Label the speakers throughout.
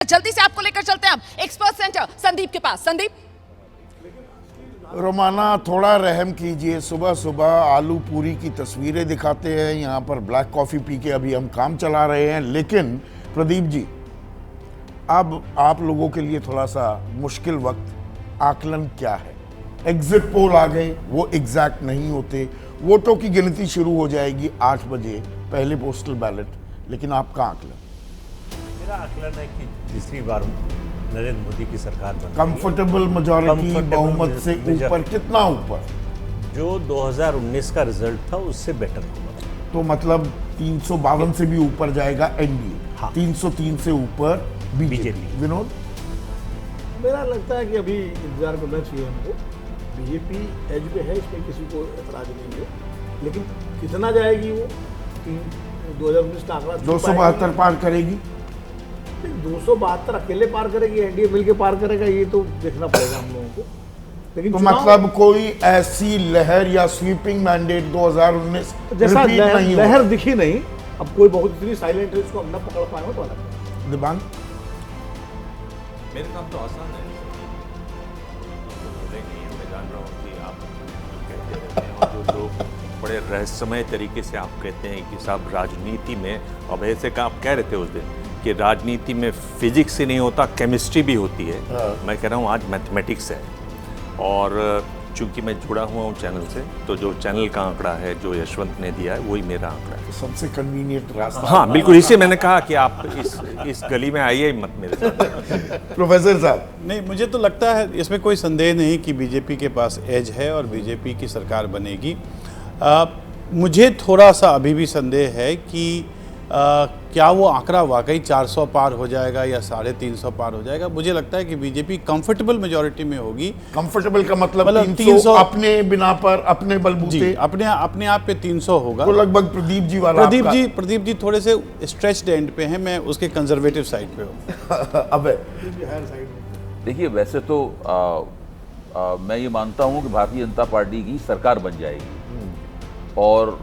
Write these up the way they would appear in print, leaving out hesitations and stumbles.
Speaker 1: जल्दी से आपको लेकर चलते हैं हम एक्सपर्ट सेंटर संदीप के पास। संदीप,
Speaker 2: रोमाना थोड़ा रहम कीजिए, सुबह सुबह आलू पूरी की तस्वीरें दिखाते हैं, यहाँ पर ब्लैक कॉफ़ी पी के अभी हम काम चला रहे हैं। लेकिन प्रदीप जी, अब आप लोगों के लिए थोड़ा सा मुश्किल वक्त, आकलन क्या है? एग्जिट पोल आ गए, वो एग्जैक्ट नहीं होते, वोटों की गिनती शुरू हो जाएगी 8 बजे, पहले पोस्टल बैलेट, लेकिन आपका आकलन?
Speaker 3: मेरा आकलन है कि तीसरी बार नरेंद्र मोदी की सरकार बन
Speaker 2: कंफर्टेबल मेजॉरिटी, बहुमत से ऊपर, कितना ऊपर?
Speaker 3: जो 2019 का रिजल्ट था उससे बेटर होगा।
Speaker 2: तो मतलब 352 से भी ऊपर जाएगा एनडीए,
Speaker 3: हाँ।
Speaker 2: 303 से ऊपर बीजेपी। विनोद,
Speaker 4: मेरा लगता है कि अभी इंतजार करना चाहिए हमको। बीजेपी एज पे है, इसमें किसी को एतराज नहीं है, लेकिन कितना जाएगी वो 2019 का आंकड़ा
Speaker 2: 272 पार करेगी?
Speaker 4: 272 अकेले पार करेगी, एनडीए मिलके पार करेगा, ये तो देखना पड़ेगा हम लोगों को। लेकिन
Speaker 2: तो मतलब कोई ऐसी लहर या स्वीपिंग मैंडेट 2019
Speaker 4: जैसा
Speaker 2: रिपीट नहीं
Speaker 4: लहर
Speaker 2: होगा?
Speaker 4: दिखी नहीं, अब कोई बहुत इतनी साइलेंट है, उसको हम न पकड़ पाए हो तो अलग है।
Speaker 2: दिबांग,
Speaker 5: मेरे काम तो आसान है, नहीं है। मैं जान रहा हूँ कि आप कहते रहते हैं और जो लोग बड़े रहस्यमय तरीके से आप कहते हैं कि साहब राजनीति में, अब ऐसे का आप कह रहे थे उस दिन कि राजनीति में फिजिक्स ही नहीं होता, केमिस्ट्री भी होती है। मैं कह रहा हूँ आज मैथमेटिक्स है। और चूंकि मैं जुड़ा हुआ हूँ चैनल से, तो जो चैनल का आंकड़ा है जो यशवंत ने दिया है वही मेरा आंकड़ा है।
Speaker 2: सबसे कन्वीनियंट रास्ता।
Speaker 5: हाँ बिल्कुल, इसे मैंने कहा कि आप इस गली में आइए मत मेरे साथ।
Speaker 2: प्रोफेसर साहब,
Speaker 6: नहीं, मुझे तो लगता है इसमें कोई संदेह नहीं कि बीजेपी के पास एज है और बीजेपी की सरकार बनेगी। मुझे थोड़ा सा अभी भी संदेह है कि क्या वो आंकड़ा वाकई 400 पार हो जाएगा या 350 पार हो जाएगा। मुझे लगता है कि बीजेपी कंफर्टेबल मेजॉरिटी में होगी।
Speaker 2: कंफर्टेबल का मतलब 300
Speaker 6: 300
Speaker 2: अपने बिना पर, अपने बलबूते,
Speaker 6: जी, अपने आप पे 300 होगा।
Speaker 2: तो लगभग प्रदीप जी वाला
Speaker 6: प्रदीप जी थोड़े से स्ट्रेच्ड एंड पे हैं, मैं उसके कंजर्वेटिव साइड पे हूँ।
Speaker 2: अबे
Speaker 7: देखिए, वैसे तो मैं ये मानता हूँ कि भारतीय जनता पार्टी की सरकार बन जाएगी, और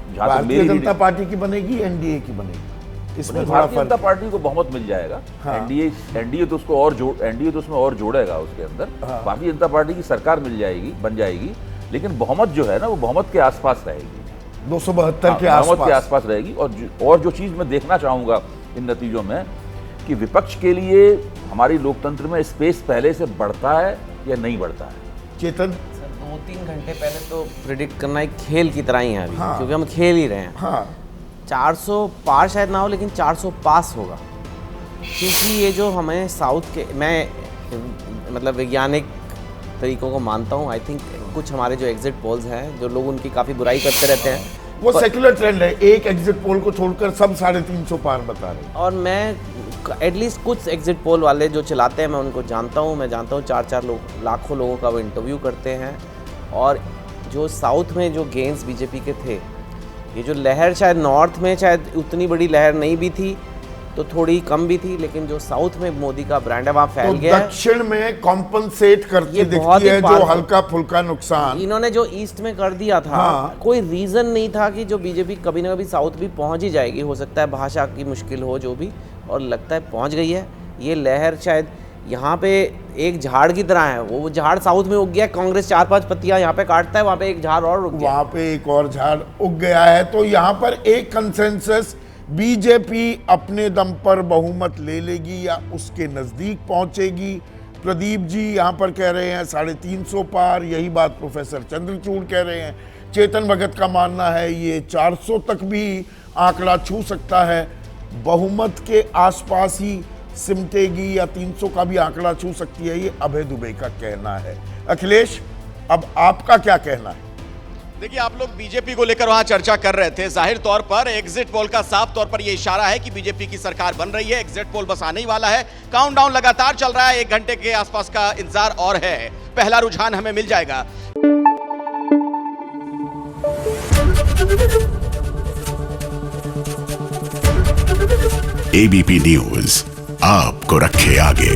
Speaker 7: जहाँ तक
Speaker 2: भारतीय
Speaker 7: मेरी
Speaker 2: जनता पार्टी की बनेगी, एनडीए की बनेगी, इसमें थोड़ा
Speaker 7: भारतीय जनता
Speaker 2: फर्क?
Speaker 7: पार्टी को बहुमत मिल जाएगा।
Speaker 2: हाँ।
Speaker 7: एनडीए तो उसको एनडीए तो उसमें और जोड़ेगा उसके अंदर।
Speaker 2: हाँ।
Speaker 7: भारतीय जनता पार्टी की सरकार बन जाएगी, लेकिन बहुमत जो है ना, वो बहुमत के आसपास रहेगी,
Speaker 2: 272 के
Speaker 7: बहुमत के
Speaker 2: आसपास।
Speaker 7: आसपास रहेगी। और जो चीज़ मैं देखना चाहूँगा इन नतीजों में, कि विपक्ष के लिए हमारी लोकतंत्र में स्पेस पहले से बढ़ता है या नहीं बढ़ता है।
Speaker 2: चेतन,
Speaker 8: 2-3 घंटे पहले तो प्रिडिक्ट करना एक खेल की तरह ही है अभी,
Speaker 2: हाँ।
Speaker 8: क्योंकि हम खेल ही रहे हैं।
Speaker 2: हाँ,
Speaker 8: 400 पार शायद ना हो, लेकिन 400 पास होगा, क्योंकि ये जो हमें साउथ के, मैं मतलब वैज्ञानिक तरीकों को मानता हूँ। आई थिंक कुछ हमारे जो एग्जिट पोल्स हैं, जो लोग उनकी काफ़ी बुराई करते रहते हैं,
Speaker 2: वो सेक्युलर ट्रेंड है, एक एग्जिट पोल को छोड़कर सब 350 पार बता रहे हैं।
Speaker 8: और मैं एटलीस्ट कुछ एग्जिट पोल वाले जो चलाते हैं, मैं उनको जानता हूँ। मैं जानता हूँ 4-4 लोग, लाखों लोगों का वो इंटरव्यू करते हैं। और जो साउथ में जो गेंस बीजेपी के थे, ये जो लहर शायद नॉर्थ में शायद उतनी बड़ी लहर नहीं भी थी, तो थोड़ी कम भी थी, लेकिन जो साउथ में मोदी का ब्रांड है वहाँ फैल
Speaker 2: तो
Speaker 8: गया है।
Speaker 2: दक्षिण में कॉम्पनसेट करती
Speaker 8: ये बहुत
Speaker 2: दिखती
Speaker 8: ही
Speaker 2: है जो
Speaker 8: powerful-
Speaker 2: हल्का फुल्का नुकसान।
Speaker 8: इन्होंने जो ईस्ट में कर दिया था,
Speaker 2: हाँ।
Speaker 8: कोई रीज़न नहीं था कि जो बीजेपी कभी ना कभी साउथ भी पहुंच ही जाएगी। हो सकता है भाषा की मुश्किल हो, जो भी, और लगता है पहुंच गई है। ये लहर शायद यहाँ पे एक झाड़ की तरह है, वो झाड़ साउथ में उग गया। कांग्रेस 4-5 पत्तियां यहाँ पे काटता है, वहाँ पे एक झाड़ और उग गया।
Speaker 2: वहां पे एक और झाड़ उग गया है। तो यहाँ पर एक कंसेंसस, बीजेपी अपने दम पर बहुमत ले लेगी या उसके नजदीक पहुंचेगी। प्रदीप जी यहाँ पर कह रहे हैं 350 पार, यही बात प्रोफेसर चंद्रचूड़ कह रहे हैं। चेतन भगत का मानना है ये 400 तक भी आंकड़ा छू सकता है, बहुमत के आसपास ही सिमटेगी, या 300 का भी आंकड़ा छू सकती है, ये अभय दुबे का कहना है। अखिलेश, अब आपका क्या कहना है?
Speaker 9: देखिए, आप लोग बीजेपी को लेकर वहां चर्चा कर रहे थे। जाहिर तौर पर एग्जिट पोल का साफ तौर पर यह इशारा है कि बीजेपी की सरकार बन रही है। एग्जिट पोल बस आने ही वाला है, काउंटडाउन लगातार चल रहा है, 1 घंटे के आसपास का इंतजार और है, पहला रुझान हमें मिल जाएगा।
Speaker 10: एबीपी न्यूज आपको रखे आगे।